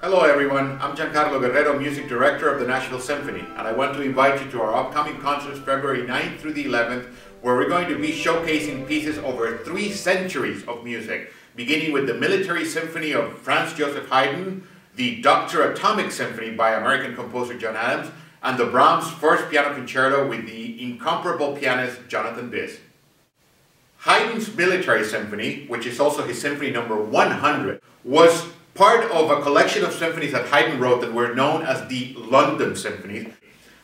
Hello everyone, I'm Giancarlo Guerrero, Music Director of the Nashville Symphony, and I want to invite you to our upcoming concerts February 9th through the 11th, where we're going to be showcasing pieces over 3 centuries of music, beginning with the Military Symphony of Franz Joseph Haydn, the Doctor Atomic Symphony by American composer John Adams, and the Brahms First Piano Concerto with the incomparable pianist Jonathan Bis. Haydn's Military Symphony, which is also his symphony number 100, was part of a collection of symphonies that Haydn wrote that were known as the London Symphonies.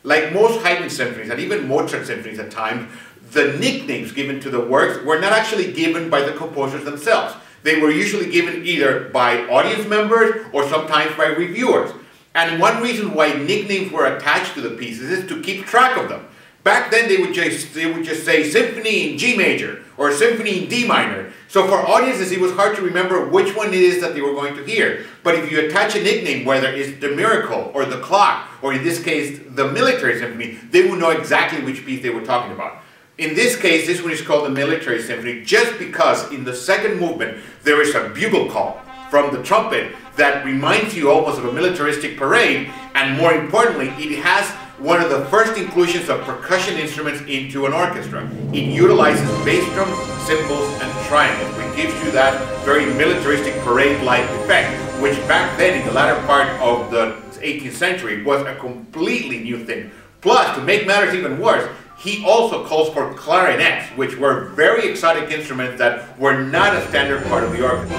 Like most Haydn symphonies, and even Mozart symphonies at times, the nicknames given to the works were not actually given by the composers themselves. They were usually given either by audience members or sometimes by reviewers. And one reason why nicknames were attached to the pieces is to keep track of them. Back then they would just say Symphony in G major or Symphony in D minor. So for audiences it was hard to remember which one it is that they were going to hear. But if you attach a nickname, whether it's the Miracle or the Clock, or in this case the Military Symphony, they would know exactly which piece they were talking about. In this case, this one is called the Military Symphony just because in the second movement there is a bugle call from the trumpet that reminds you almost of a militaristic parade, and more importantly, it has one of the first inclusions of percussion instruments into an orchestra. It utilizes bass drum, cymbals, and triangles, which gives you that very militaristic parade-like effect, which back then in the latter part of the 18th century was a completely new thing. Plus, to make matters even worse, he also calls for clarinets, which were very exotic instruments that were not a standard part of the orchestra.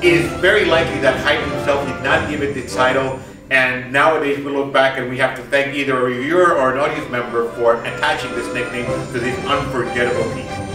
It is very likely that Haydn himself did not give it its title, and nowadays we look back and we have to thank either a reviewer or an audience member for attaching this nickname to this unforgettable piece.